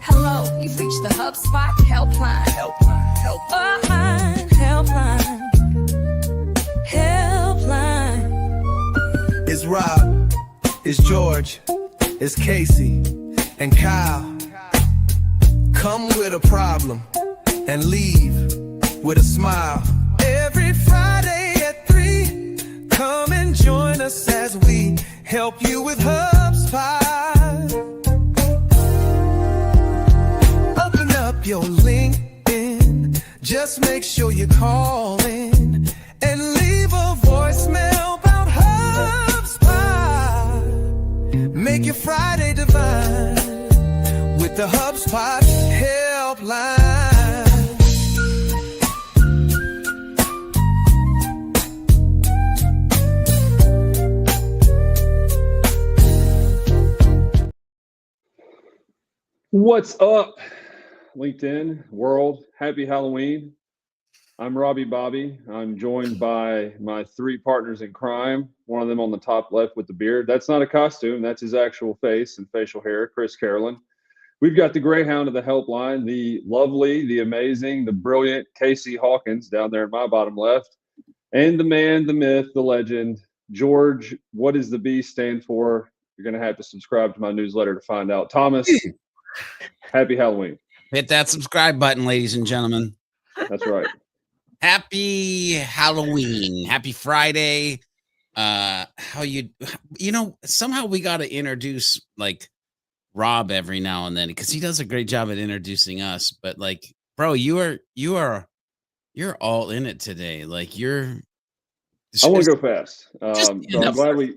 Hello, you've reached the HubSpot helpline. Helpline. It's Rob, it's George, it's Casey, and Kyle. Come with a problem and leave with a smile. Every Friday at 3, come and join us as we help you with HubSpot. Open up your LinkedIn, just make sure you call in and leave a voicemail about HubSpot. Make your Friday divine with the HubSpot helpline. What's up, LinkedIn world? Happy Halloween. I'm Robbie Bobby. I'm joined by my 3 partners in crime. One of them on the top left with the beard. That's not a costume. That's his actual face and facial hair, Chris Carolyn. We've got the Greyhound of the helpline, the lovely, the amazing, the brilliant Casey Hawkins down there in my bottom left. And the man, the myth, the legend, George. What does the B stand for? You're going to have to subscribe to my newsletter to find out. Thomas, happy Halloween. Hit that subscribe button, ladies and gentlemen. That's right. Happy Halloween. Happy Friday. Somehow we got to introduce like Rob every now and then because he does a great job at introducing us. But like, bro, you're all in it today. Like I want to go fast. So I'm glad we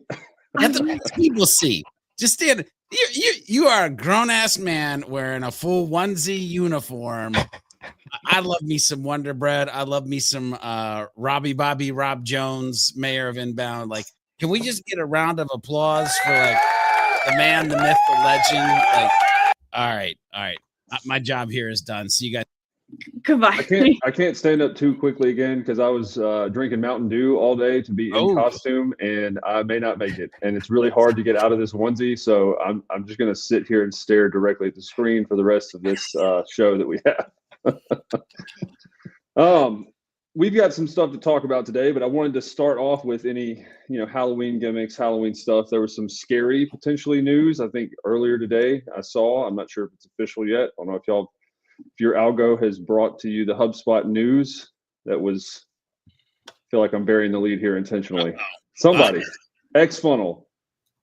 let the people see. Just stand. You are a grown-ass man wearing a full onesie uniform. I love me some Wonder Bread. I love me some Robbie Bobby Rob Jones, mayor of Inbound. Like, can we just get a round of applause for like the man, the myth, the legend? Like, all right. My job here is done. See you guys. Goodbye. I can't stand up too quickly again because I was drinking Mountain Dew all day to be in costume, and I may not make it. And it's really hard to get out of this onesie, so I'm just gonna sit here and stare directly at the screen for the rest of this show that we have. We've got some stuff to talk about today, but I wanted to start off with any Halloween gimmicks, Halloween stuff. There was some scary potentially news I think earlier today. I'm not sure if it's official yet. I don't know if your algo has brought to you the HubSpot news. That was, I feel like I'm burying the lead here intentionally. Somebody, X funnel.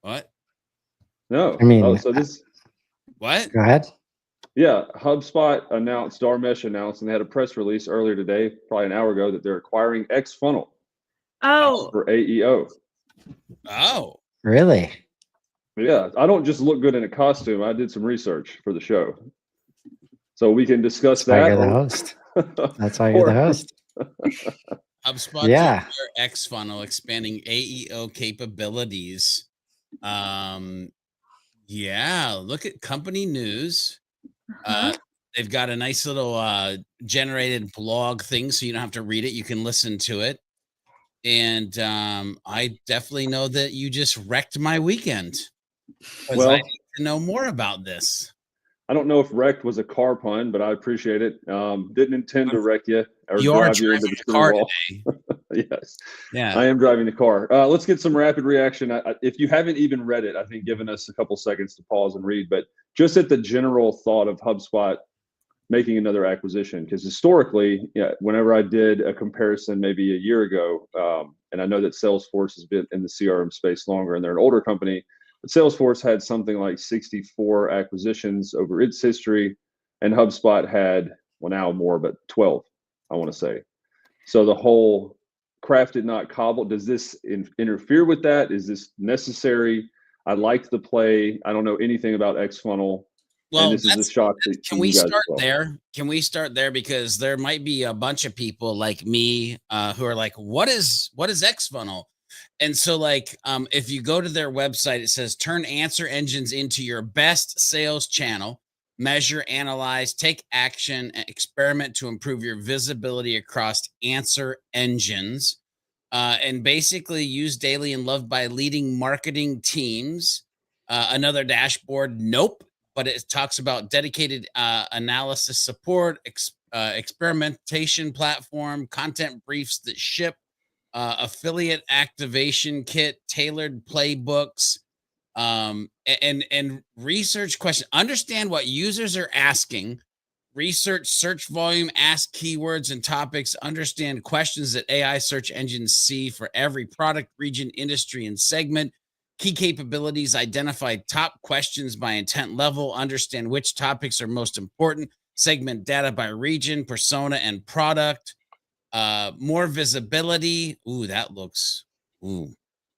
What? No. I mean, what? Go ahead. Yeah, HubSpot announced, Darmesh announced, and they had a press release earlier today, probably an hour ago, that they're acquiring X funnel. Oh. For AEO. Oh. Really? Yeah, I don't just look good in a costume. I did some research for the show. So we can discuss that. You're the host. That's why you're the host. HubSpot, yeah. X funnel expanding AEO capabilities. Yeah, look at company news. They've got a nice little generated blog thing, so you don't have to read it. You can listen to it. And I definitely know that you just wrecked my weekend. Well, I need to know more about this. I don't know if wrecked was a car pun, but I appreciate it. Didn't intend to wreck you or you are drive you into the car wall. today. Yes. Yeah. I am driving the car. Let's get some rapid reaction. If you haven't even read it, I think giving us a couple seconds to pause and read, but just at the general thought of HubSpot making another acquisition, because historically, whenever I did a comparison maybe a year ago, and I know that Salesforce has been in the CRM space longer and they're an older company, but Salesforce had something like 64 acquisitions over its history, and HubSpot had, well, now more, but 12, I want to say. So the whole crafted, not cobbled, does this interfere with that? Is this necessary? I like the play. I don't know anything about XFunnel. Well, and this is a shock. Can we start there? Can we start there? Because there might be a bunch of people like me who are like, what is XFunnel? And so like, if you go to their website, it says turn answer engines into your best sales channel, measure, analyze, take action, and experiment to improve your visibility across answer engines, and basically used daily and loved by leading marketing teams. Another dashboard. Nope. but it talks about dedicated analysis support, experimentation platform, content briefs that ship, affiliate activation kit, tailored playbooks, and research questions. Understand what users are asking. Research search volume, ask keywords and topics, understand questions that AI search engines see for every product, region, industry, and segment. Key capabilities, identify top questions by intent level, understand which topics are most important, segment data by region, persona, and product. More visibility. Ooh, that looks, ooh,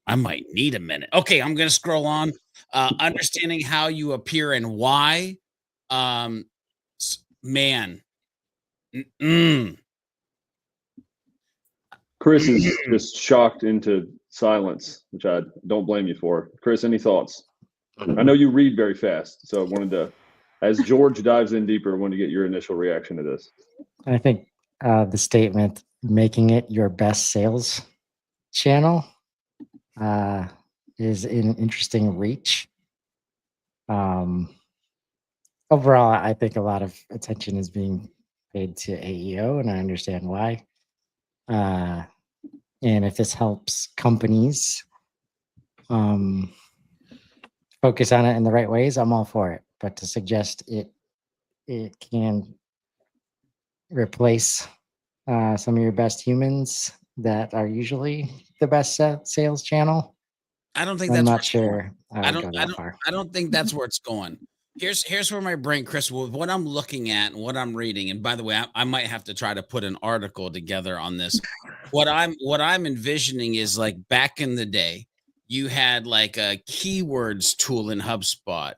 I might need a minute. Okay, I'm going to scroll on. Understanding how you appear and why. Man. Chris is just shocked into silence, which I don't blame you for. Chris, any thoughts? I know you read very fast, so I wanted to, as George dives in deeper, I wanted to get your initial reaction to this. I think the statement, making it your best sales channel, is an interesting reach. Overall, I think a lot of attention is being paid to AEO, and I understand why. And if this helps companies focus on it in the right ways, I'm all for it. But to suggest it can replace some of your best humans that are usually the best sales channel, I don't think I'm that's not sure I I would don't go I that don't far. I don't think that's where it's going. Here's where my brain, Chris, with what I'm looking at and what I'm reading. And by the way, I might have to try to put an article together on this. What I'm envisioning is like back in the day, you had like a keywords tool in HubSpot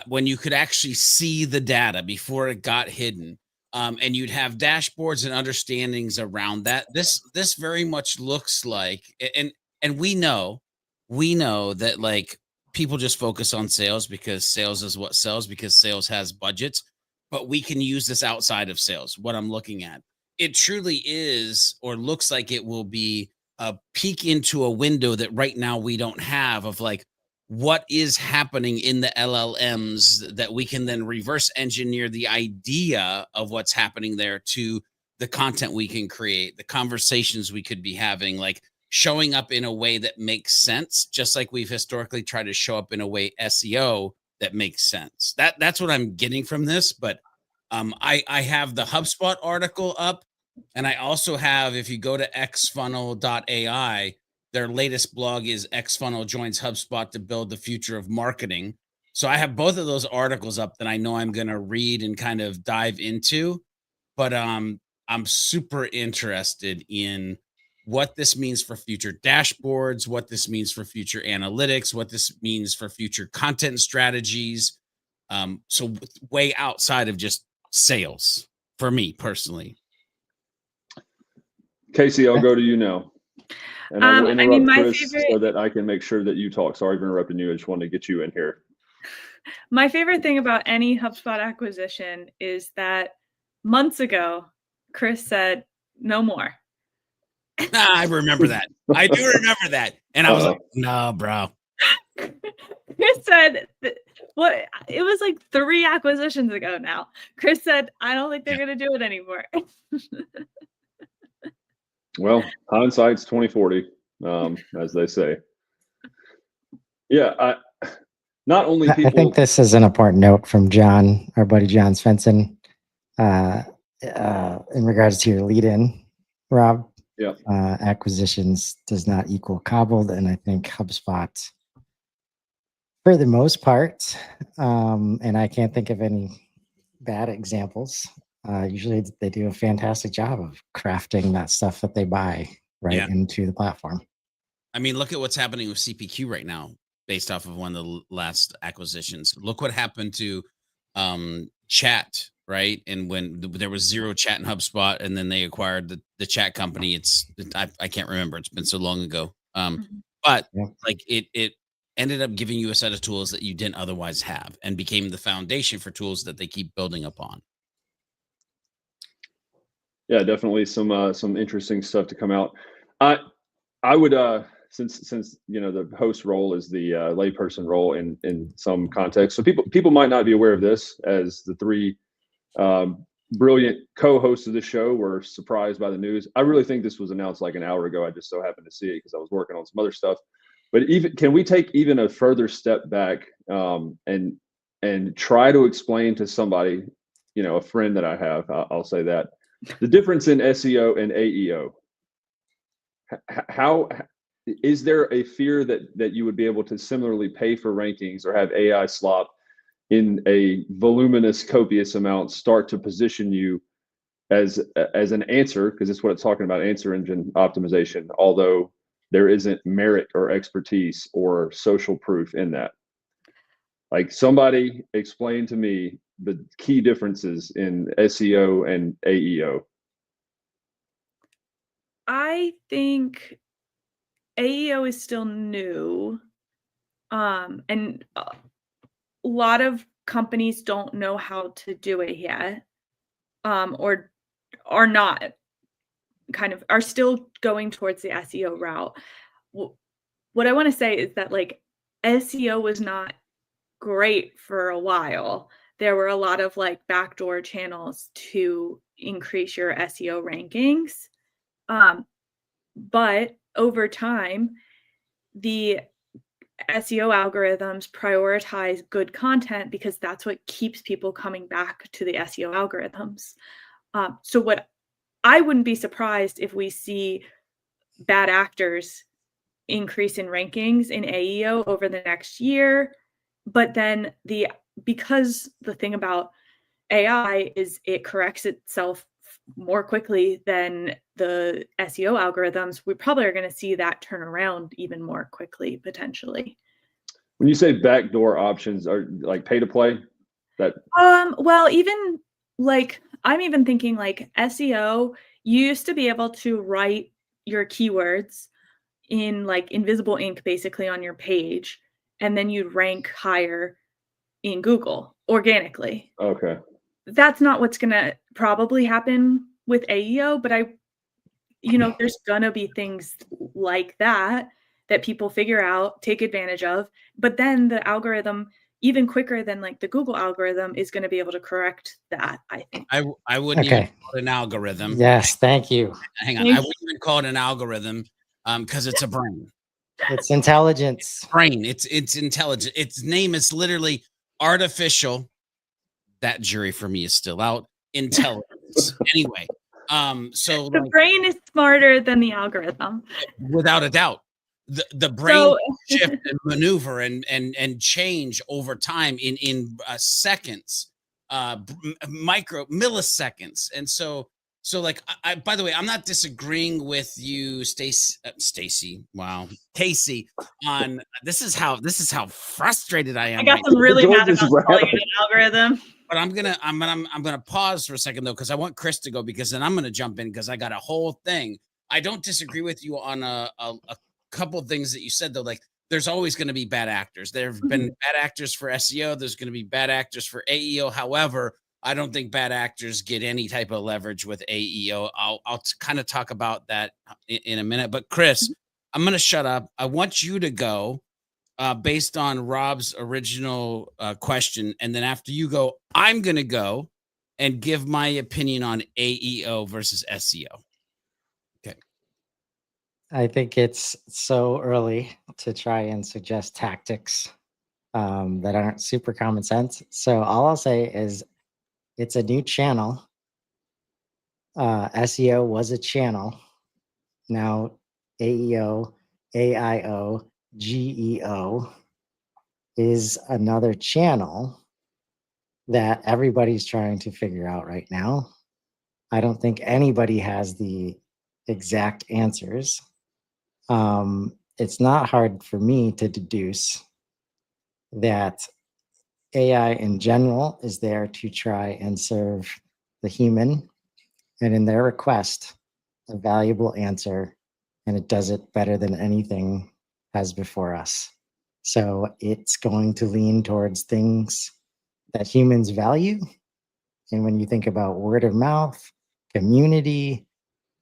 when you could actually see the data before it got hidden. And you'd have dashboards and understandings around that. This very much looks like, and we know that like people just focus on sales because sales is what sells, because sales has budgets, but we can use this outside of sales. What I'm looking at, it truly is, or looks like it will be, a peek into a window that right now we don't have, of like what is happening in the LLMs, that we can then reverse engineer the idea of what's happening there to the content we can create, the conversations we could be having, like showing up in a way that makes sense, just like we've historically tried to show up in a way SEO that makes sense. That's what I'm getting from this. But I have the HubSpot article up, and I also have, if you go to xfunnel.ai, their latest blog is Xfunnel joins HubSpot to build the future of marketing. So I have both of those articles up that I know I'm going to read and kind of dive into. But I'm super interested in what this means for future dashboards, what this means for future analytics, what this means for future content strategies. So way outside of just sales for me personally. Casey, I'll go to you now. And I will I interrupt mean, my Chris favorite- so that I can make sure that you talk. Sorry for interrupting you. I just wanted to get you in here. My favorite thing about any HubSpot acquisition is that months ago, Chris said, no more. I remember that. I do remember that. And I was like, no, bro. Chris said, what? It was like 3 acquisitions ago now. Chris said, I don't think they're going to do it anymore. Well, hindsight's 20/40, as they say. Yeah, not only people. I think this is an important note from John, our buddy John Svensson, in regards to your lead-in, Rob. Yeah. Acquisitions does not equal cobbled, and I think HubSpot, for the most part, and I can't think of any bad examples. Usually, they do a fantastic job of crafting that stuff that they buy into the platform. I mean, look at what's happening with CPQ right now, based off of one of the last acquisitions. Look what happened to chat, right? And when there was 0 chat in HubSpot, and then they acquired the chat company. I can't remember. It's been so long ago. But like it ended up giving you a set of tools that you didn't otherwise have, and became the foundation for tools that they keep building upon. Yeah, definitely some interesting stuff to come out. I would since the host role is the layperson role in some context. So people might not be aware of this, as the three brilliant co-hosts of the show were surprised by the news. I really think this was announced like an hour ago. I just so happened to see it because I was working on some other stuff. But can we take even a further step back and try to explain to somebody, a friend that I have, I'll say that, the difference in SEO and AEO? How is there a fear that you would be able to similarly pay for rankings or have AI slop in a voluminous, copious amount start to position you as an answer, because it's what it's talking about, answer engine optimization, although there isn't merit or expertise or social proof in that? Like, somebody explain to me the key differences in SEO and AEO. I think AEO is still new. And a lot of companies don't know how to do it yet. Or are not, are still going towards the SEO route. What I want to say is that like SEO was not great for a while. There were a lot of like backdoor channels to increase your SEO rankings. But over time, the SEO algorithms prioritize good content because that's what keeps people coming back to the SEO algorithms. So what I wouldn't be surprised if we see bad actors increase in rankings in AEO over the next year. But then because the thing about AI is it corrects itself more quickly than the SEO algorithms, we probably are going to see that turn around even more quickly, potentially. When you say backdoor options, are like pay to play? Well, even like I'm even thinking like SEO, you used to be able to write your keywords in like invisible ink basically on your page, and then you'd rank higher in Google organically. Okay. That's not what's going to probably happen with AEO, but there's going to be things like that people figure out, take advantage of, but then the algorithm, even quicker than like the Google algorithm, is going to be able to correct that, I think. I wouldn't even call it an algorithm. Yes, thank you. Hang on. I wouldn't even call it an algorithm because it's a brain. It's intelligence. Brain. It's intelligent. Its name is literally artificial. That jury for me is still out. Intelligence. Anyway, so the brain is smarter than the algorithm, without a doubt. The brain shift and maneuver and change over time in seconds, milliseconds, and so like I by the way, I'm not disagreeing with you, Stacy. Wow, Casey. On this is how frustrated I am. I got some really mad about calling it an algorithm. But I'm gonna pause for a second though, because I want Chris to go, because then I'm gonna jump in because I got a whole thing. I don't disagree with you on a couple of things that you said though. Like, there's always going to be bad actors. There have been bad actors for SEO. There's going to be bad actors for AEO. However, I don't think bad actors get any type of leverage with AEO. I'll kind of talk about that in a minute. But Chris, I'm going to shut up. I want you to go based on Rob's original question. And then after you go, I'm going to go and give my opinion on AEO versus SEO. Okay. I think it's so early to try and suggest tactics that aren't super common sense. So all I'll say is it's a new channel. SEO was a channel. Now AEO, AIO, GEO is another channel that everybody's trying to figure out right now. I don't think anybody has the exact answers. It's not hard for me to deduce that AI in general is there to try and serve the human, and in their request, a valuable answer, and it does it better than anything has before us. So it's going to lean towards things that humans value. And when you think about word of mouth, community,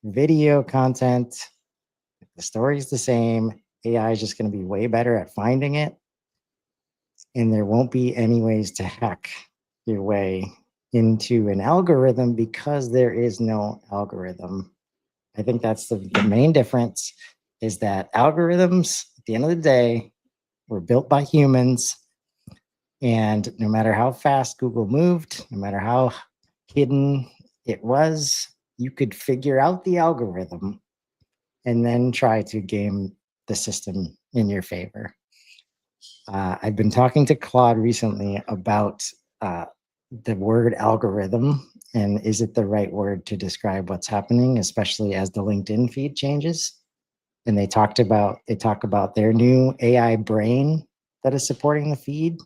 video content, the story's the same, AI is just going to be way better at finding it. And there won't be any ways to hack your way into an algorithm because there is no algorithm. I think that's the main difference, is that algorithms, at the end of the day, were built by humans. And no matter how fast Google moved, no matter how hidden it was, you could figure out the algorithm and then try to game the system in your favor. I've been talking to Claude recently about the word algorithm, and is it the right word to describe what's happening, especially as the LinkedIn feed changes. And they talk about their new AI brain that is supporting the feed,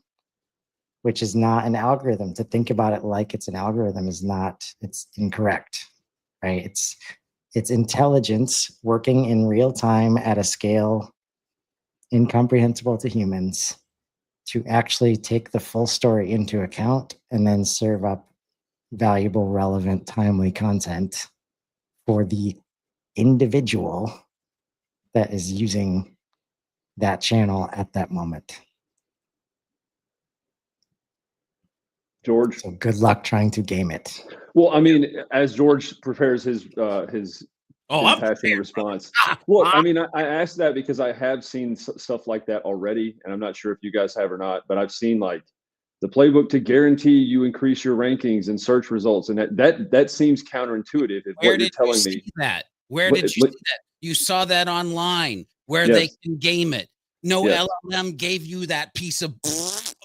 which is not an algorithm. To think about it like it's an algorithm is not, it's incorrect, right? It's intelligence working in real time at a scale incomprehensible to humans to actually take the full story into account and then serve up valuable, relevant, timely content for the individual that is using that channel at that moment. George. So good luck trying to game it. Well, I mean, as George prepares his I'm impassioned prepared, response. bro. Well, I mean, I asked that because I have seen stuff like that already, and I'm not sure if you guys have or not, but I've seen like the playbook to guarantee you increase your rankings and search results, and that seems counterintuitive. If Where what you're did you telling see me, that? Where What- did you what- see that? You saw that online where Yes. they can game it. No Yes. LLM gave you that piece of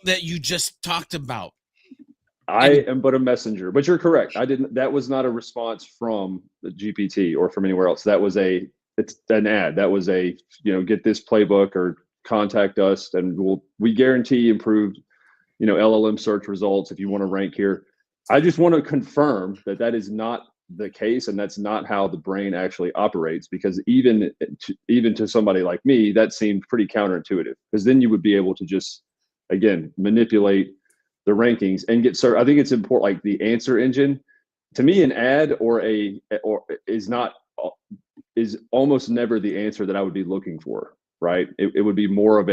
that you just talked about. I am but a messenger. But you're correct. I didn't. That was not a response from the GPT or from anywhere else. That was it's an ad. That was get this playbook or contact us, and we guarantee improved, LLM search results if you want to rank here. I just want to confirm that is not the case, and that's not how the brain actually operates. Because even to somebody like me, that seemed pretty counterintuitive. Because then you would be able to just, again, manipulate the rankings and get I think it's important, like the answer engine. To me, an ad or is almost never the answer that I would be looking for, right? It would be more of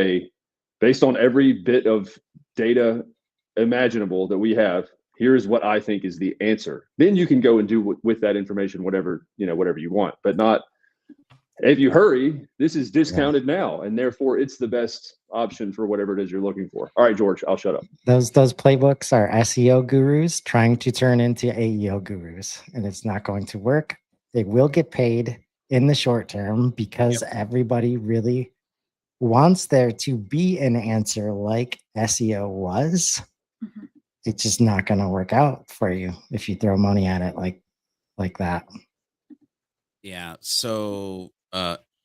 based on every bit of data imaginable that we have, here's what I think is the answer. Then you can go and do with that information whatever you want, but not, if you hurry, this is discounted now, and therefore it's the best option for whatever it is you're looking for. All right, George, I'll shut up. Those playbooks are SEO gurus trying to turn into AEO gurus, and it's not going to work. They will get paid in the short term because everybody really wants there to be an answer like SEO was. Mhm. It's just not going to work out for you if you throw money at it like that. Yeah. So,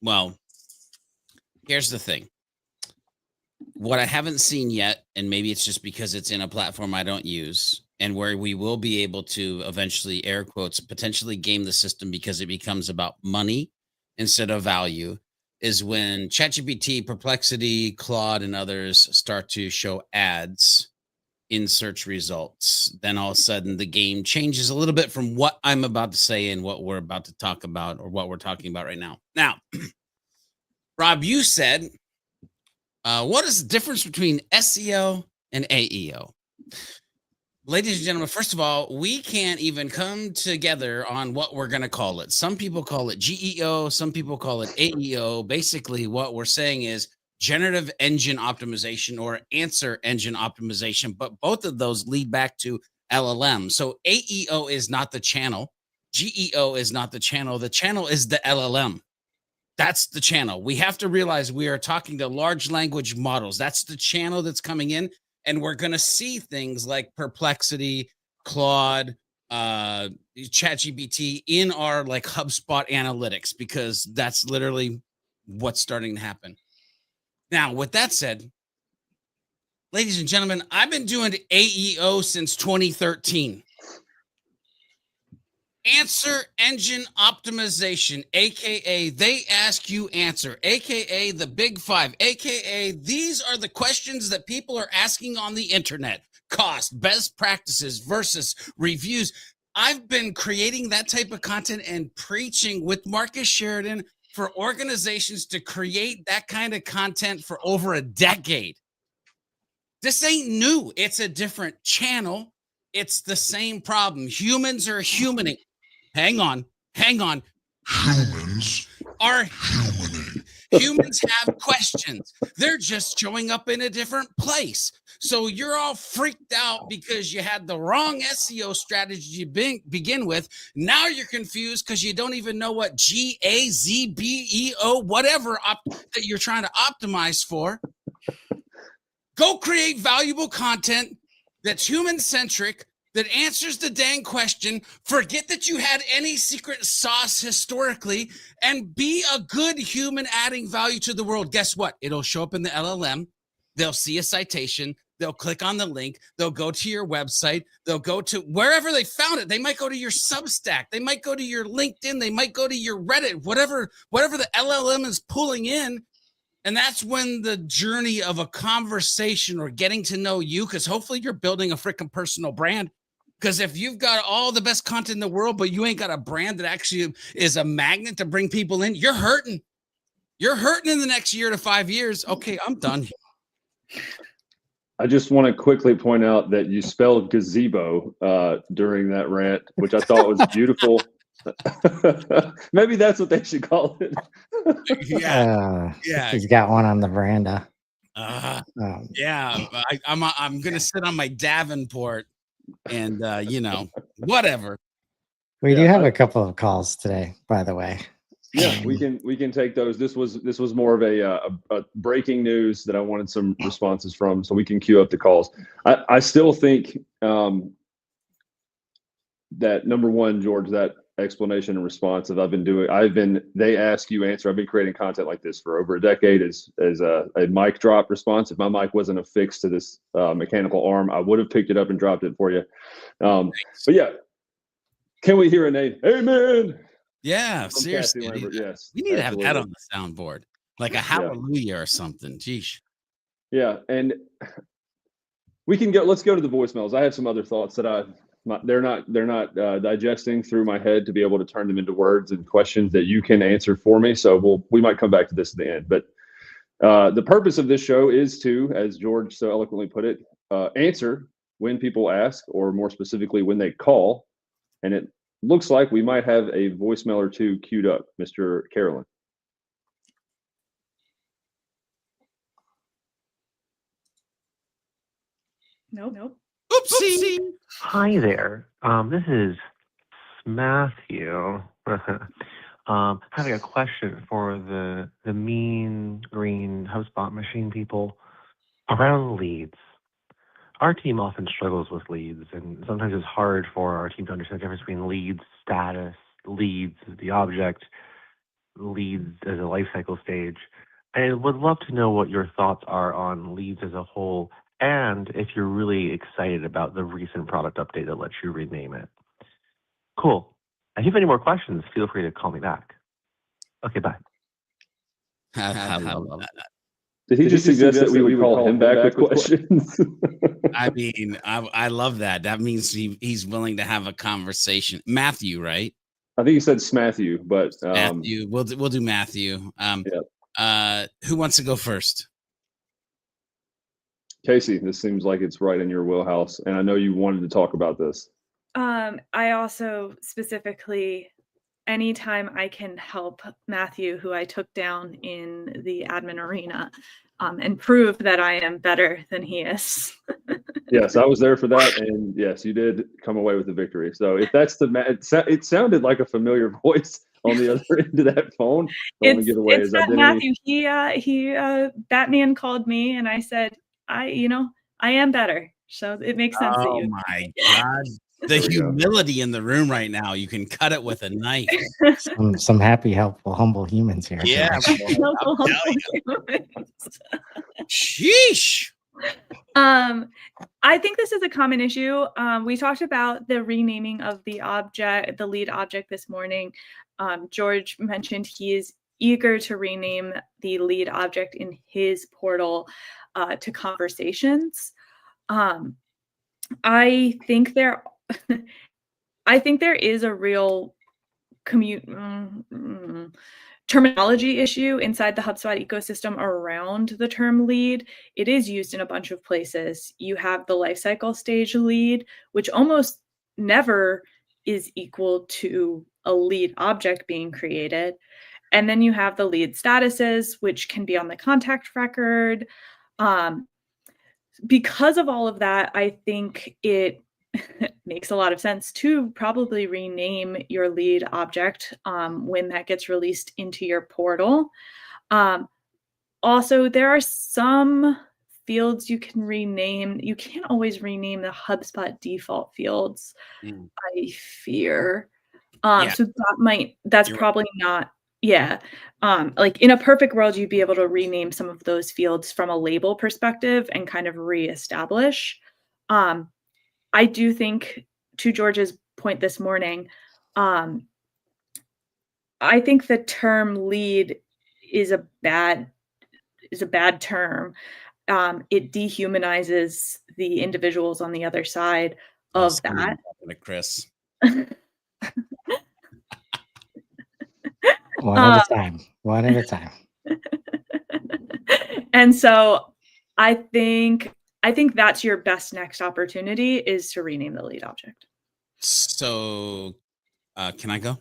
well, here's the thing. What I haven't seen yet, and maybe it's just because it's in a platform I don't use, and where we will be able to eventually, air quotes, potentially game the system because it becomes about money instead of value, is when ChatGPT, Perplexity, Claude, and others start to show ads in search results. Then all of a sudden the game changes a little bit from what I'm about to say and what we're about to talk about, or what we're talking about right now. Now, Rob, you said, what is the difference between SEO and AEO? Ladies and gentlemen, first of all, we can't even come together on what we're going to call it. Some people call it GEO, some people call it AEO. Basically, what we're saying is generative engine optimization or answer engine optimization, but both of those lead back to LLM. So AEO is not the channel. GEO is not the channel. The channel is the LLM. That's the channel. We have to realize we are talking to large language models. That's the channel that's coming in. And we're going to see things like Perplexity, Claude, ChatGPT in our like HubSpot analytics, because that's literally what's starting to happen. Now, with that said, ladies and gentlemen, I've been doing AEO since 2013. Answer engine optimization, aka they ask you answer, aka the big five, aka these are the questions that people are asking on the internet. Cost, best practices versus reviews. I've been creating that type of content and preaching with Marcus Sheridan for organizations to create that kind of content for over a decade. This ain't new. It's a different channel. It's the same problem. Humans are humaning. Hang on. Humans are humaning. Humans have questions. They're just showing up in a different place. So you're all freaked out because you had the wrong SEO strategy to begin with. Now you're confused because you don't even know what GAZBEO, whatever that you're trying to optimize for. Go create valuable content that's human-centric, that answers the dang question. Forget that you had any secret sauce historically, and be a good human adding value to the world. Guess what? It'll show up in the LLM. They'll see a citation. They'll click on the link. They'll go to your website. They'll go to wherever they found it. They might go to your Substack. They might go to your LinkedIn. They might go to your Reddit, whatever the LLM is pulling in. And that's when the journey of a conversation or getting to know you, because hopefully you're building a freaking personal brand. Because if you've got all the best content in the world, but you ain't got a brand that actually is a magnet to bring people in, you're hurting. You're hurting in the next year to 5 years. Okay, I'm done. I just want to quickly point out that you spelled gazebo during that rant, which I thought was beautiful. Maybe that's what they should call it. Yeah. He's got one on the veranda. Yeah, I'm gonna sit on my Davenport and whatever. We do have a couple of calls today, by the way. Yeah, we can take those. This was more of a breaking news that I wanted some responses from, so we can queue up the calls. I still think that number one, George, that explanation and response that they ask you answer. I've been creating content like this for over a decade as a mic drop response. If my mic wasn't affixed to this mechanical arm, I would have picked it up and dropped it for you. But yeah, can we hear an amen? Yeah, seriously. Yes, we need to have that on the soundboard, like a hallelujah or something. Geesh. Yeah, and we can go. Let's go to the voicemails. I have some other thoughts that they're not digesting through my head to be able to turn them into words and questions that you can answer for me. So we might come back to this at the end. But the purpose of this show is to, as George so eloquently put it, answer when people ask, or more specifically, when they call. And it looks like we might have a voicemail or two queued up, Mr. Carolyn. Nope. Oopsie. Hi there. This is Matthew. Having a question for the mean green HubSpot machine people around leads. Our team often struggles with leads, and sometimes it's hard for our team to understand the difference between leads status, leads the object, leads as a life cycle stage. I would love to know what your thoughts are on leads as a whole, and if you're really excited about the recent product update that lets you rename it. Cool. If you have any more questions, feel free to call me back. Okay, bye. I love that. Did he just suggest that we would call him back with questions? I mean, I love that. That means he's willing to have a conversation. Matthew, right? I think he said Smatthew, but Matthew. We'll do Matthew. Who wants to go first? Casey, this seems like it's right in your wheelhouse, and I know you wanted to talk about this. I also specifically, anytime I can help Matthew, who I took down in the admin arena, and prove that I am better than he is. Yes, I was there for that, and yes, you did come away with the victory. So if that's it sounded like a familiar voice on the other end of that phone. Don't want to give away his identity. Matthew. He Batman called me, and I said, I am better. So it makes sense that you. Oh my God. The humility in the room right now. You can cut it with a knife. Some happy, helpful, humble humans here. Yeah. Sheesh. I think this is a common issue. We talked about the renaming of the lead object this morning. George mentioned he is eager to rename the lead object in his portal to conversations. I think there is a real terminology issue inside the HubSpot ecosystem around the term lead. It is used in a bunch of places. You have the lifecycle stage lead, which almost never is equal to a lead object being created. And then you have the lead statuses, which can be on the contact record. Because of all of that, I think it makes a lot of sense to probably rename your lead object when that gets released into your portal. Also, there are some fields you can rename. You can't always rename the HubSpot default fields, I fear. Yeah. So that's You're right. probably not, yeah. Like in a perfect world, you'd be able to rename some of those fields from a label perspective and kind of reestablish. I do think, to George's point this morning, I think the term lead is a bad term. It dehumanizes the individuals on the other side of that. To Chris. One at a time. One at a time. And so I think that's your best next opportunity, is to rename the lead object. So can I go?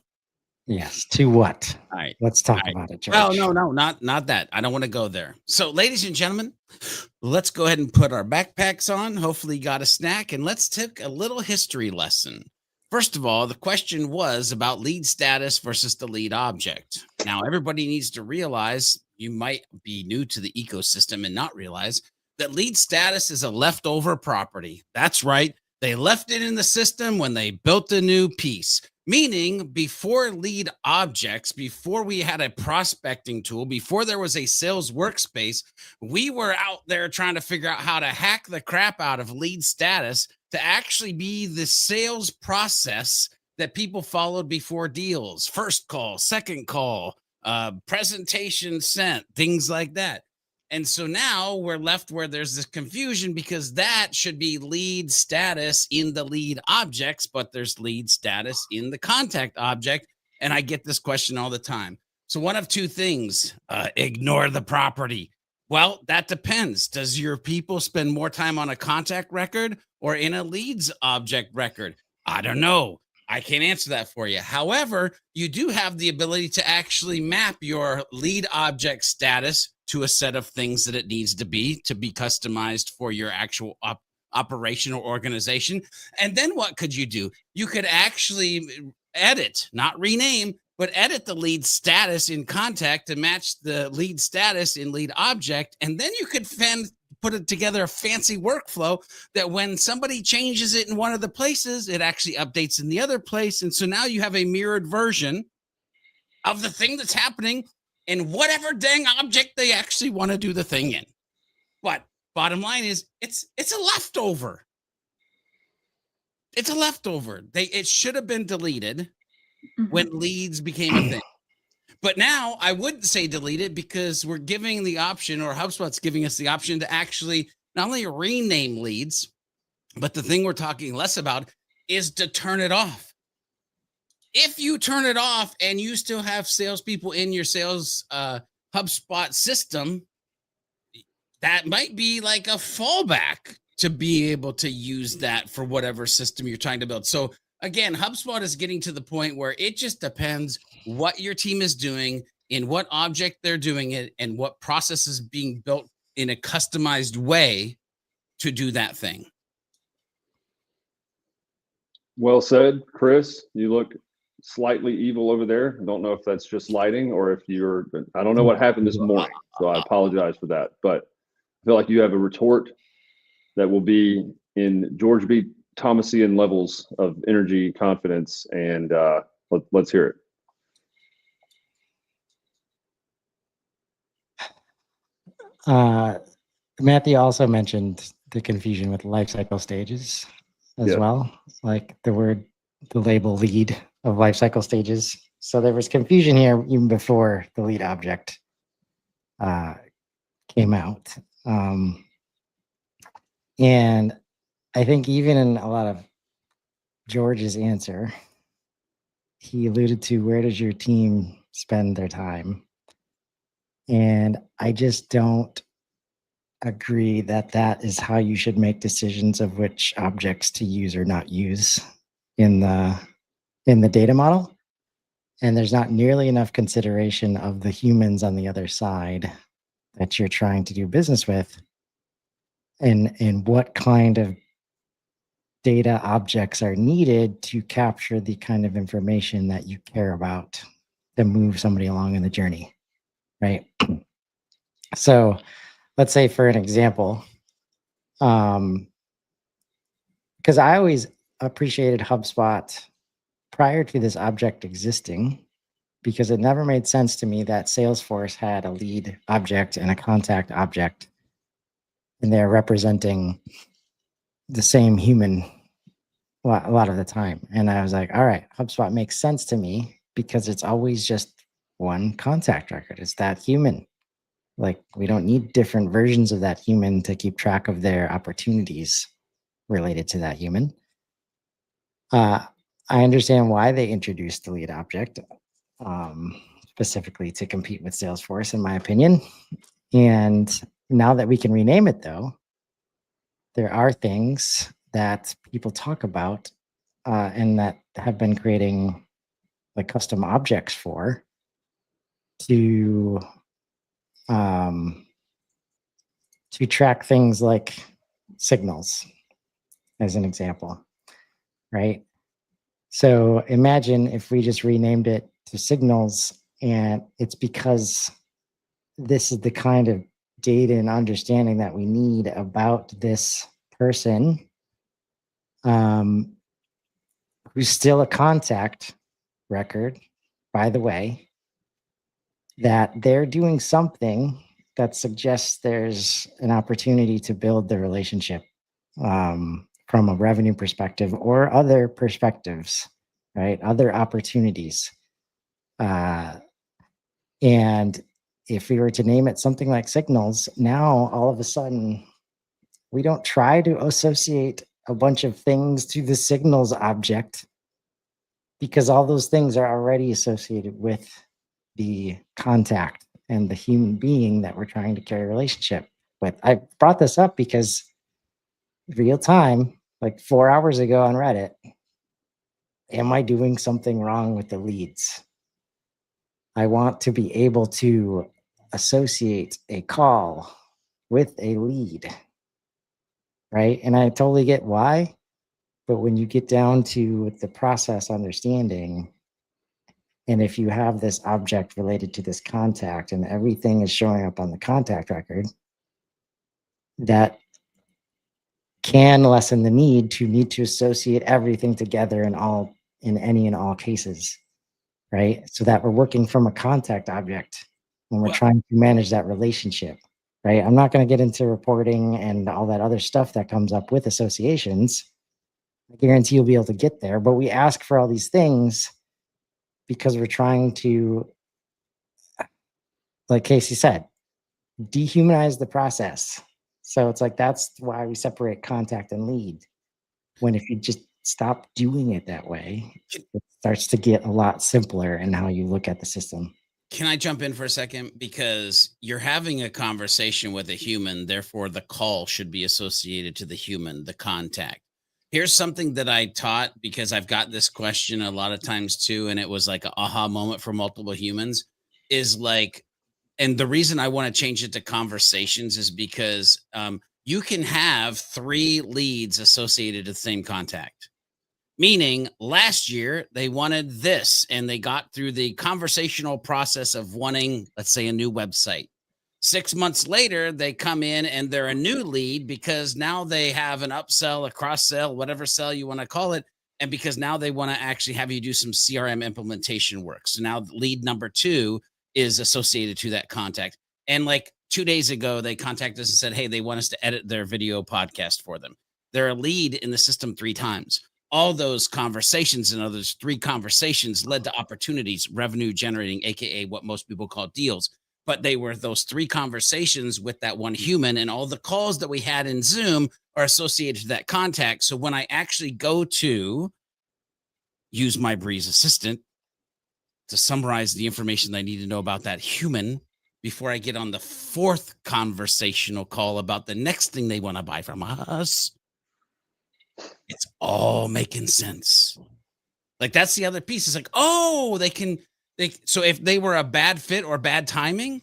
Yes. To what? All right. Let's talk about it, George. Well, no, not that. I don't want to go there. So, ladies and gentlemen, let's go ahead and put our backpacks on. Hopefully you got a snack, and let's take a little history lesson. First of all, the question was about lead status versus the lead object. Now, everybody needs to realize, you might be new to the ecosystem and not realize that lead status is a leftover property. That's right. They left it in the system when they built a new piece. Meaning, before lead objects, before we had a prospecting tool, before there was a sales workspace, we were out there trying to figure out how to hack the crap out of lead status to actually be the sales process that people followed before deals. First call, second call, presentation sent, things like that. And so now we're left where there's this confusion, because that should be lead status in the lead objects, but there's lead status in the contact object. And I get this question all the time. So one of two things, ignore the property. Well, that depends. Does your people spend more time on a contact record or in a leads object record? I don't know. I can't answer that for you. However, you do have the ability to actually map your lead object status to a set of things that it needs to be customized for your actual operational organization. And then what could you do? You could actually edit, not rename, but edit the lead status in contact to match the lead status in lead object. And then you could put it together a fancy workflow that when somebody changes it in one of the places, it actually updates in the other place. And so now you have a mirrored version of the thing that's happening in whatever dang object they actually want to do the thing in. But bottom line is, it's a leftover. It's a leftover. It should have been deleted when leads became a thing. But now I wouldn't say delete it, because we're giving the option, or HubSpot's giving us the option to actually not only rename leads, but the thing we're talking less about is to turn it off. If you turn it off and you still have salespeople in your sales HubSpot system, that might be like a fallback to be able to use that for whatever system you're trying to build. So again, HubSpot is getting to the point where it just depends what your team is doing, in what object they're doing it, and what process is being built in a customized way to do that thing. Well said, Chris. You look slightly evil over there. I don't know if that's just lighting or if I don't know what happened this morning, so I apologize for that. But I feel like you have a retort that will be in George B. Thomasian levels of energy, confidence, and let's hear it. Matthew also mentioned the confusion with life cycle stages as well, like the label lead of life cycle stages. So there was confusion here even before the lead object came out. And I think even in a lot of George's answer, he alluded to, where does your team spend their time. And I just don't agree that that is how you should make decisions of which objects to use or not use in the data model. And there's not nearly enough consideration of the humans on the other side that you're trying to do business with, and what kind of data objects are needed to capture the kind of information that you care about to move somebody along in the journey, right? So let's say, for an example, because I always appreciated HubSpot prior to this object existing, because it never made sense to me that Salesforce had a lead object and a contact object, and they're representing the same human a lot of the time. And I was like, all right, HubSpot makes sense to me because it's always just one contact record. It's that human. Like, we don't need different versions of that human to keep track of their opportunities related to that human. I understand why they introduced the lead object, specifically to compete with Salesforce, in my opinion. And now that we can rename it, though, there are things that people talk about and that have been creating like custom objects for to track things like signals, as an example, right? So imagine if we just renamed it to signals, and it's because this is the kind of data and understanding that we need about this person, who's still a contact record, by the way, that they're doing something that suggests there's an opportunity to build the relationship from a revenue perspective or other perspectives, right? Other opportunities. And if we were to name it something like signals, now all of a sudden, we don't try to associate a bunch of things to the signals object, because all those things are already associated with the contact and the human being that we're trying to carry a relationship with. I brought this up because real time, like 4 hours ago on Reddit, am I doing something wrong with the leads? I want to be able to associate a call with a lead, right? And I totally get why, but when you get down to the process understanding, and if you have this object related to this contact and everything is showing up on the contact record, that can lessen the need to associate everything together in any and all cases, right? So that we're working from a contact object when we're trying to manage that relationship, right? I'm not going to get into reporting and all that other stuff that comes up with associations. I guarantee you'll be able to get there, but we ask for all these things because we're trying to, like Casey said, dehumanize the process. So it's like, that's why we separate contact and lead. When if you just stop doing it that way, it starts to get a lot simpler in how you look at the system. Can I jump in for a second? Because you're having a conversation with a human, therefore the call should be associated to the human, the contact. Here's something that I taught, because I've got this question a lot of times too, and it was like an aha moment for multiple humans, is like, and the reason I want to change it to conversations is because you can have 3 leads associated to the same contact. Meaning last year they wanted this and they got through the conversational process of wanting, let's say, a new website. 6 months later, they come in and they're a new lead because now they have an upsell, a cross sell, whatever sell you want to call it. And because now they want to actually have you do some CRM implementation work. So now lead number 2 is associated to that contact. And like 2 days ago, they contacted us and said, hey, they want us to edit their video podcast for them. They're a lead in the system 3 times. All those conversations and others 3 conversations led to opportunities, revenue generating, AKA what most people call deals. But they were those 3 conversations with that one human, and all the calls that we had in Zoom are associated to that contact. So when I actually go to use my Breeze assistant, to summarize the information I need to know about that human before I get on the 4th conversational call about the next thing they want to buy from us. It's all making sense. Like, that's the other piece. It's like, oh, so if they were a bad fit or bad timing,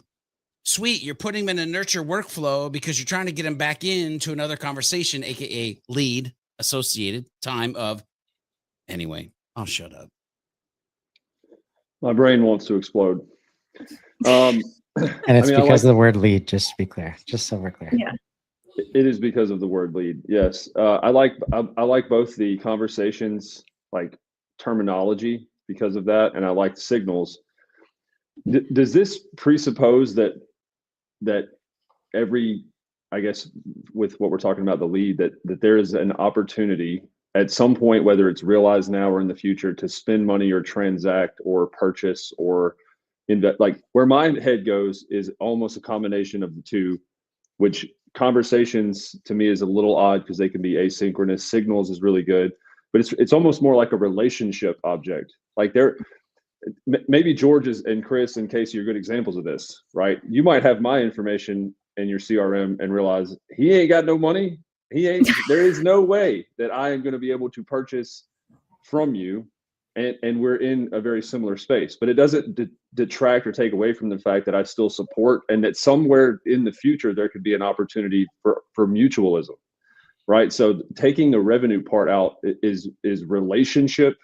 sweet, you're putting them in a nurture workflow because you're trying to get them back into another conversation, aka lead associated time of. Anyway, I'll shut up. My brain wants to explode. And it's because of the word lead, just to be clear, just so we're clear. Yeah. It is because of the word lead. Yes. I like both the conversations, like terminology because of that. And I like signals. Does this presuppose that every, I guess, with what we're talking about, the lead, that there is an opportunity at some point, whether it's realized now or in the future, to spend money or transact or purchase or invest? Like, where my head goes is almost a combination of the two, which conversations to me is a little odd because they can be asynchronous. Signals is really good, but it's almost more like a relationship object. Like, maybe George and Chris and Casey are good examples of this, right? You might have my information in your CRM and realize he ain't got no money. There is no way that I am going to be able to purchase from you. And we're in a very similar space, but it doesn't detract or take away from the fact that I still support, and that somewhere in the future there could be an opportunity for mutualism, right? So taking the revenue part out is relationship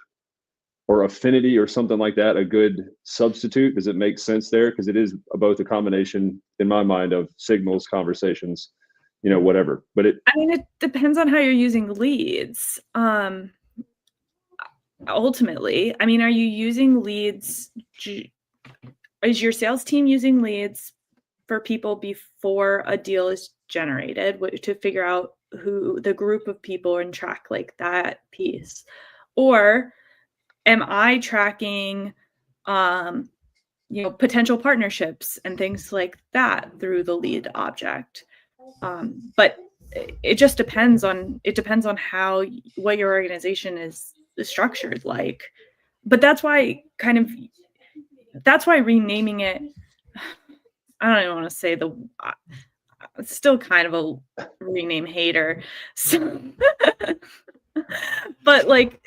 or affinity or something like that a good substitute? Does it make sense there? Because it is both a combination in my mind of signals, conversations, whatever. But it depends on how you're using leads. Ultimately, are you using leads? Is your sales team using leads for people before a deal is generated to figure out who the group of people and track like that piece? Or am I tracking, potential partnerships and things like that through the lead object? But it just depends on what your organization is structured like. But that's why renaming it, I don't even want to say it's still kind of a rename hater. So, but like,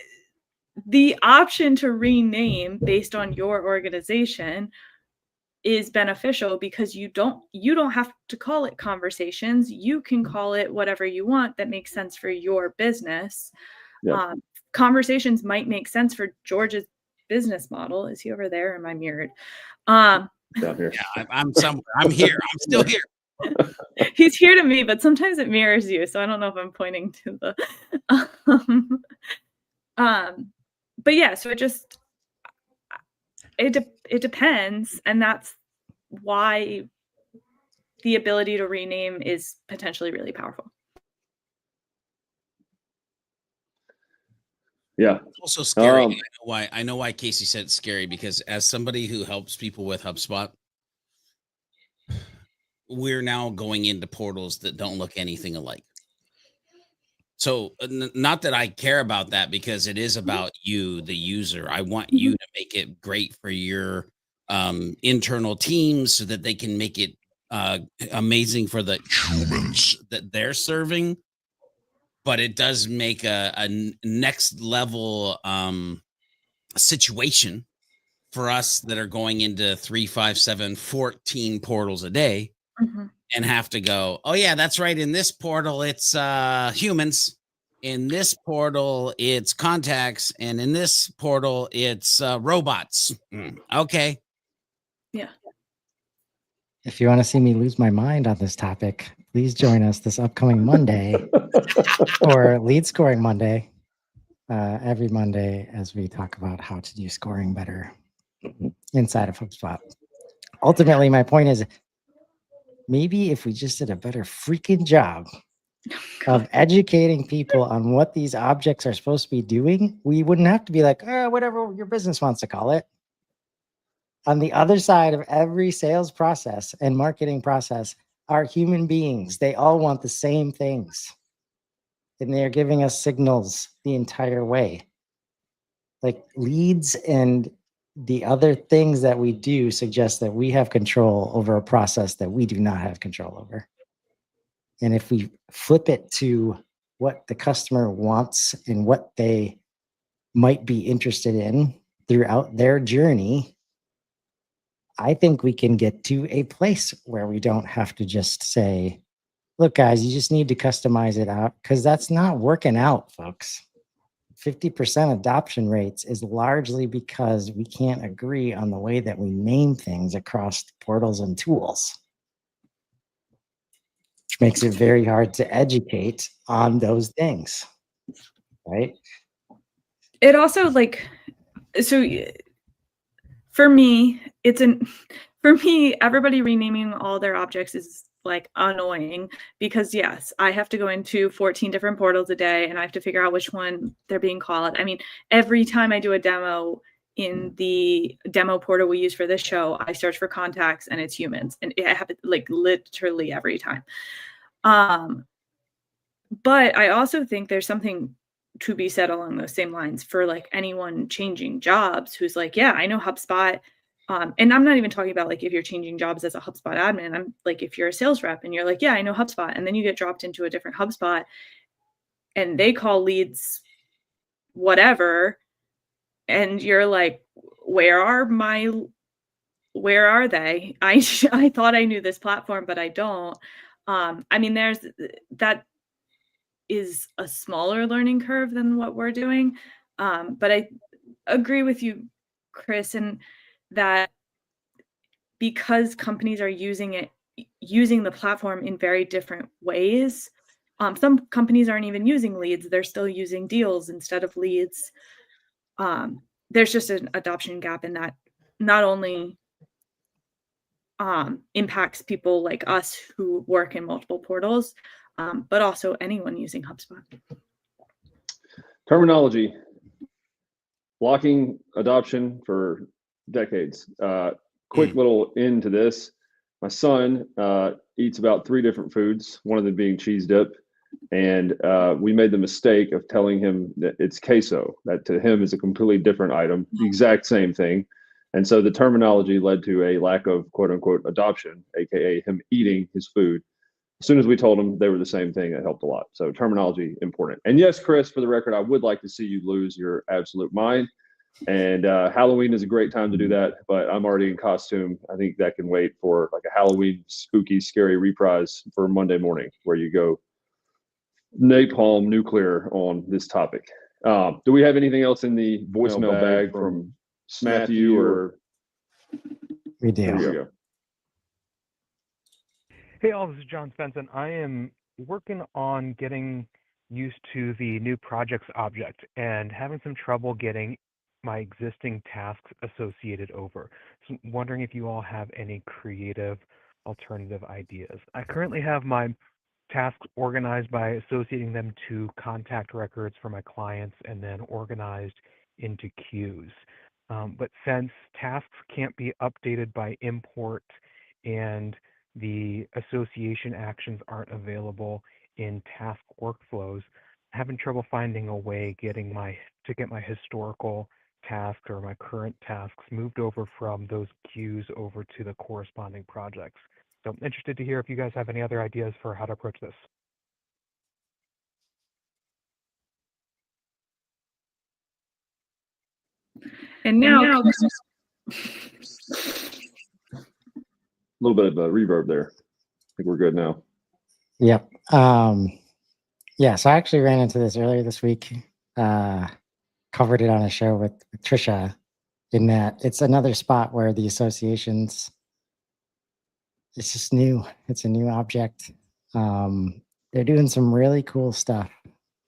the option to rename based on your organization is beneficial because you don't have to call it conversations. You can call it whatever you want that makes sense for your business. Yeah. Conversations might make sense for George's business model. Is he over there? Or am I mirrored? Down here. Yeah, I'm somewhere. I'm here. I'm still here. He's here to me, but sometimes it mirrors you. So I don't know if I'm pointing to the. But yeah, so it depends, and that's why the ability to rename is potentially really powerful. Yeah. It's also scary. I know why Casey said it's scary, because as somebody who helps people with HubSpot, we're now going into portals that don't look anything alike. So not that I care about that, because it is about you, the user. I want you to make it great for your internal teams so that they can make it amazing for the humans that they're serving. But it does make a next level situation for us that are going into 3, 5, 7, 14 portals a day. And have to go, oh yeah, that's right. In this portal, it's humans. In this portal, it's contacts. And in this portal, it's robots. Okay. Yeah. If you want to see me lose my mind on this topic, please join us this upcoming Monday for Lead Scoring Monday. Every Monday, as we talk about how to do scoring better inside of HubSpot. Ultimately, my point is, maybe if we just did a better freaking job of educating people on what these objects are supposed to be doing, we wouldn't have to be like, whatever your business wants to call it. On the other side of every sales process and marketing process are human beings. They all want the same things. And they're giving us signals the entire way. Like, leads and the other things that we do suggest that we have control over a process that we do not have control over. And if we flip it to what the customer wants and what they might be interested in throughout their journey, I think we can get to a place where we don't have to just say, look, guys, you just need to customize it out, because that's not working out, folks. 50% adoption rates is largely because we can't agree on the way that we name things across portals and tools, which makes it very hard to educate on those things, right? It also for me, everybody renaming all their objects is like annoying, because yes, I have to go into 14 different portals a day and I have to figure out which one they're being called. I mean, every time I do a demo in the demo portal we use for this show, I search for contacts and it's humans, and it happens like literally every time. But I also think there's something to be said along those same lines for like anyone changing jobs who's like, yeah, I know HubSpot. And I'm not even talking about like if you're changing jobs as a HubSpot admin. I'm like, if you're a sales rep and you're like, yeah, I know HubSpot, and then you get dropped into a different HubSpot and they call leads whatever, and you're like, where are they? I thought I knew this platform, but I don't. I mean, that is a smaller learning curve than what we're doing. But I agree with you, Chris, and that because companies are using the platform in very different ways. Some companies aren't even using leads. They're still using deals instead of leads. There's just an adoption gap in that not only impacts people like us who work in multiple portals, but also anyone using HubSpot. Terminology. Blocking adoption for decades. Quick little into this. My son eats about 3 different foods, one of them being cheese dip. And we made the mistake of telling him that it's queso. That to him is a completely different item, the exact same thing. And so the terminology led to a lack of quote unquote adoption, AKA him eating his food. As soon as we told him they were the same thing, it helped a lot. So terminology important. And yes, Chris, for the record, I would like to see you lose your absolute mind. And Halloween is a great time to do that, but I'm already in costume. I think that can wait for like a Halloween spooky, scary reprise for Monday morning, where you go napalm nuclear on this topic. Do we have anything else in the voicemail bag from Matthew or? We do. There we go. Hey all, this is John Svensson. I am working on getting used to the new projects object and having some trouble getting my existing tasks associated over. So I'm wondering if you all have any creative alternative ideas. I currently have my tasks organized by associating them to contact records for my clients and then organized into queues. But since tasks can't be updated by import and the association actions aren't available in task workflows, I'm having trouble finding a way to get my historical tasks or my current tasks moved over from those queues over to the corresponding projects. So I'm interested to hear if you guys have any other ideas for how to approach this. And now A little bit of a reverb there. I think we're good now. Yep. Yeah, so I actually ran into this earlier this week. Covered it on a show with Trisha, in that it's another spot where the associations, it's just new. It's a new object. They're doing some really cool stuff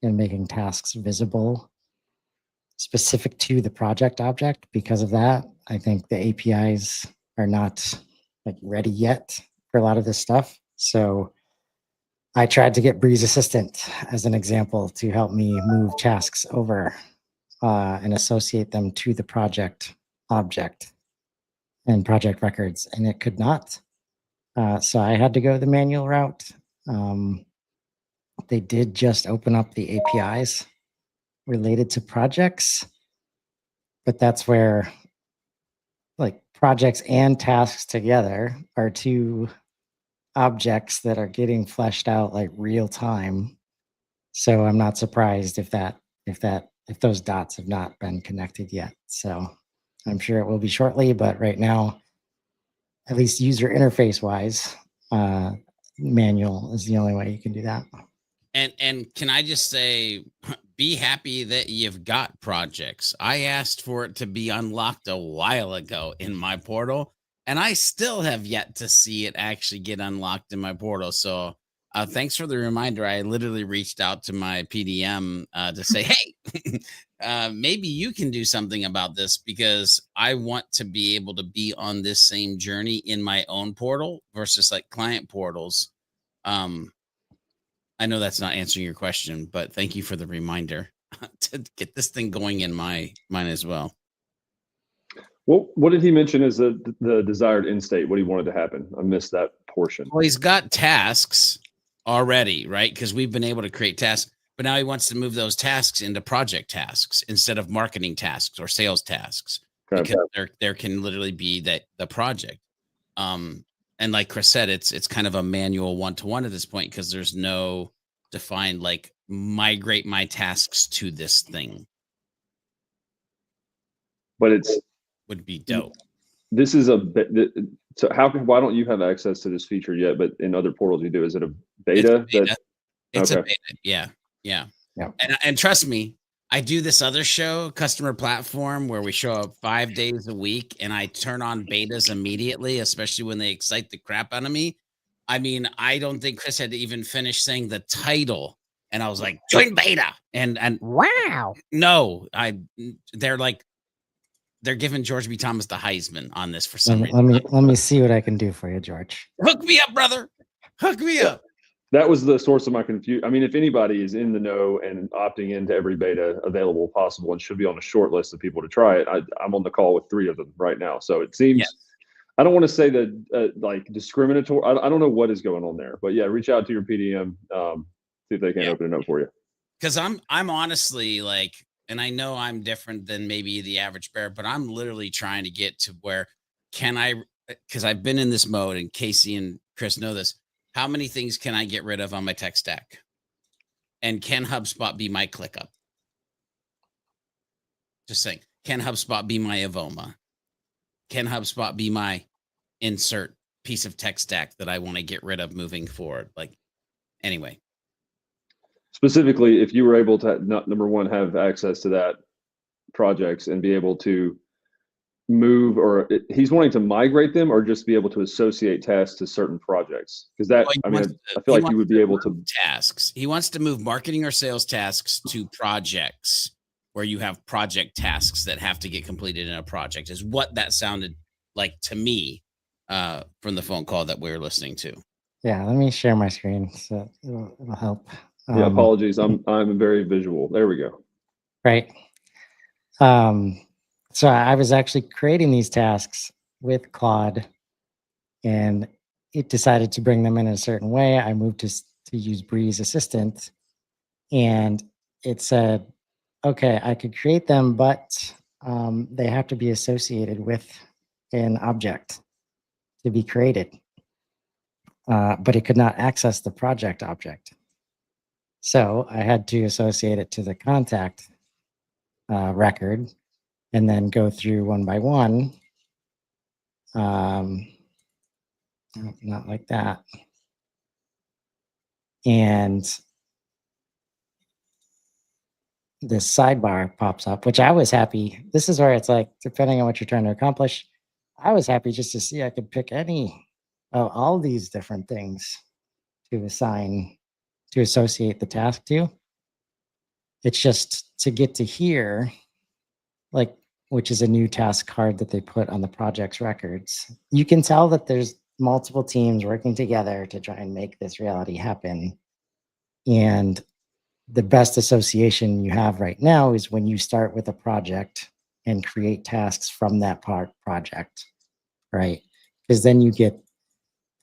in making tasks visible specific to the project object. Because of that, I think the APIs are not like ready yet for a lot of this stuff. So I tried to get Breeze Assistant as an example to help me move tasks over and associate them to the project object and project records, and it could not. So I had to go the manual route. They did just open up the APIs related to projects, but that's where projects and tasks together are two objects that are getting fleshed out like real time. So I'm not surprised if those dots have not been connected yet. So I'm sure it will be shortly, but right now, at least user interface wise, manual is the only way you can do that. And can I just say, be happy that you've got projects. I asked for it to be unlocked a while ago in my portal, and I still have yet to see it actually get unlocked in my portal. So thanks for the reminder. I literally reached out to my PDM to say, hey, maybe you can do something about this, because I want to be able to be on this same journey in my own portal versus like client portals. I know that's not answering your question, but thank you for the reminder to get this thing going in mine as well. What did he mention as the desired end state? What he wanted to happen? I missed that portion. Well, he's got tasks already, right? Because we've been able to create tasks, but now he wants to move those tasks into project tasks instead of marketing tasks or sales tasks, Okay. because there can literally be the project. And like Chris said, it's kind of a manual one-to-one at this point, because there's no defined like migrate my tasks to this thing. But it's Would be dope. This is a bit. So why don't you have access to this feature yet? But in other portals you do. Is it a beta? It's a Okay. beta. Yeah. Yeah. And trust me, I do this other show, Customer Platform, where we show up 5 days a week, and I turn on betas immediately, especially when they excite the crap out of me. I mean, I don't think Chris had to even finish saying the title, and I was like, join beta. And Wow. no, they're giving George B. Thomas the Heisman on this for some reason. Let me see what I can do for you, George. Hook me up, brother. Hook me up. That was the source of my confusion. I mean, if anybody is in the know and opting into every beta available possible and should be on a short list of people to try it, I'm on the call with 3 of them right now. So it seems, Yes. I don't want to say that like discriminatory. I don't know what is going on there, but yeah, reach out to your PDM, see if they can open it up for you. Because I'm honestly like, and I know I'm different than maybe the average bear, but I'm literally trying to get to where because I've been in this mode, and Casey and Chris know this. How many things can I get rid of on my tech stack? And can HubSpot be my ClickUp? Just saying, can HubSpot be my Avoma? Can HubSpot be my insert piece of tech stack that I want to get rid of moving forward? Like, anyway. Specifically, if you were able to, number one, have access to that projects and be able to move, or he's wanting to migrate them, or just be able to associate tasks to certain projects, because that, I feel like you would be able to tasks. He wants to move marketing or sales tasks to projects where you have project tasks that have to get completed in a project, is what that sounded like to me from the phone call that we were listening to. Yeah, let me share my screen so it'll help. Yeah, apologies. I'm very visual. There we go. Right. So I was actually creating these tasks with Claude, and it decided to bring them in a certain way. I moved to use Breeze Assistant, and it said, okay, I could create them, but they have to be associated with an object to be created. But it could not access the project object. So I had to associate it to the contact record, and then go through one by one. Not like that. And this sidebar pops up, which I was happy. This is where it's like, depending on what you're trying to accomplish, I was happy just to see I could pick any of all these different things to associate the task to. It's just to get to here, like, which is a new task card that they put on the project's records. You can tell that there's multiple teams working together to try and make this reality happen. And the best association you have right now is when you start with a project and create tasks from that project, right? Because then you get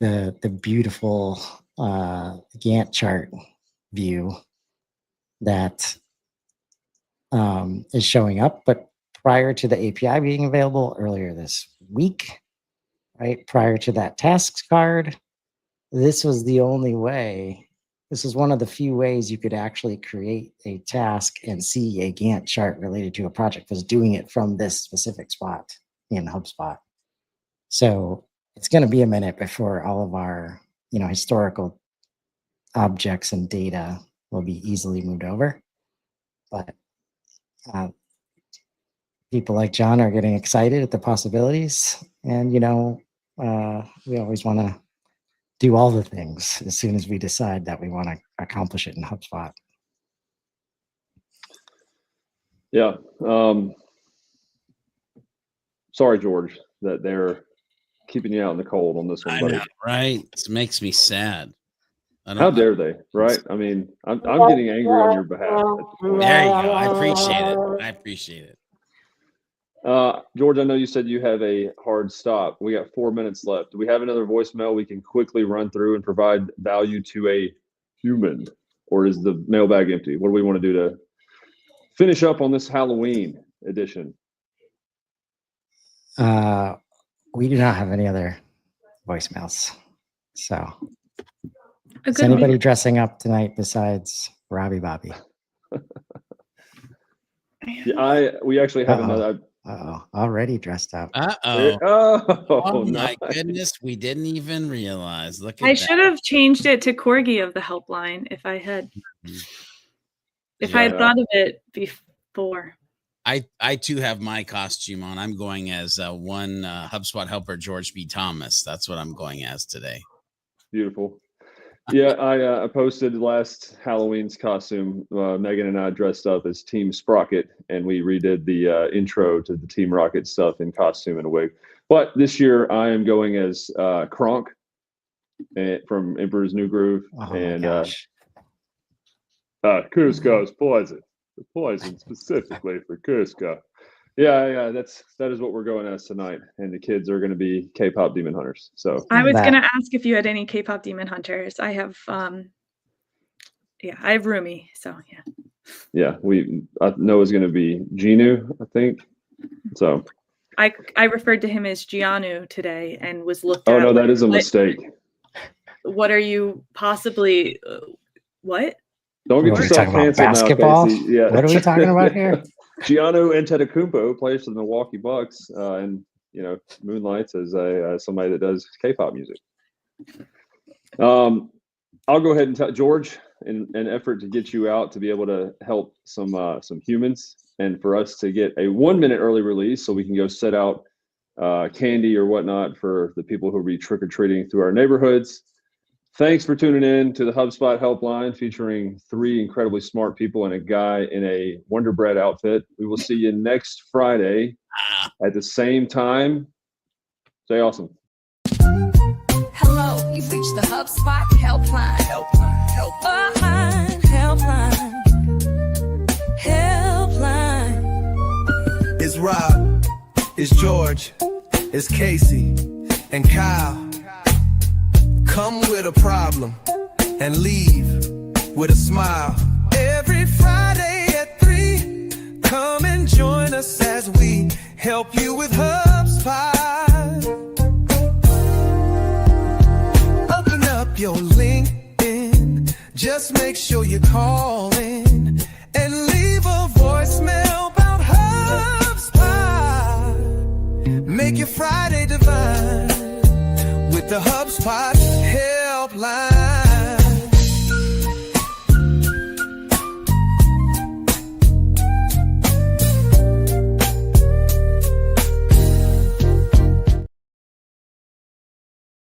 the beautiful Gantt chart view that is showing up, but prior to the API being available earlier this week, right? Prior to that tasks card, this was the only way. This is one of the few ways you could actually create a task and see a Gantt chart related to a project, was doing it from this specific spot in HubSpot. So it's going to be a minute before all of our, historical objects and data will be easily moved over. But people like John are getting excited at the possibilities. And, we always want to do all the things as soon as we decide that we want to accomplish it in HubSpot. Yeah. Sorry, George, that they're keeping you out in the cold on this one, buddy. I know, right? It makes me sad. How dare they, right? I mean, I'm getting angry on your behalf. There you go. I appreciate it. George, I know you said you have a hard stop. We got 4 minutes left. Do we have another voicemail we can quickly run through and provide value to a human? Or is the mailbag empty? What do we want to do to finish up on this Halloween edition? We do not have any other voicemails. So is Good anybody week. dressing up tonight besides Robbie Bobby? Yeah, we actually have another. Already dressed up. Oh, My nice. goodness, we didn't even realize. Look at I that. should have changed it to Corgi of the helpline if I had thought of it before. I too have my costume on. I'm going as one HubSpot helper, George B. Thomas. That's what I'm going as today. Beautiful. Yeah, I posted last Halloween's costume. Megan and I dressed up as Team Sprocket, and we redid the intro to the Team Rocket stuff in costume and a wig. But this year, I am going as Kronk from Emperor's New Groove, and Cusco's poison. The poison specifically for Cusco. Yeah, that is what we're going as tonight, and the kids are going to be K-pop demon hunters. So I was going to ask if you had any K-pop demon hunters. I have, I have Rumi. So yeah, Noah's going to be Genu, I think. So I referred to him as Gianu today and was looked at. Oh no, that is a mistake. What are you possibly? What? Don't get yourself canceled basketball? now, Casey. Yeah. What are we talking about here? Gianni Antetokounmpo plays for the Milwaukee Bucks, and moonlights as somebody that does K-pop music. I'll go ahead and tell George, in an effort to get you out to be able to help some humans, and for us to get a 1 minute early release, so we can go set out candy or whatnot for the people who will be trick or treating through our neighborhoods. Thanks for tuning in to the HubSpot Helpline, featuring 3 incredibly smart people and a guy in a Wonder Bread outfit. We will see you next Friday at the same time. Stay awesome. Hello, you've reached the HubSpot Helpline. Helpline. It's Rob, it's George, it's Casey, and Kyle. Come with a problem and leave with a smile. Every Friday at 3, come and join us as we help you with HubSpot. Open up your LinkedIn, just make sure you call in and leave a voicemail about HubSpot. Make your Friday divine with the HubSpot Helpline.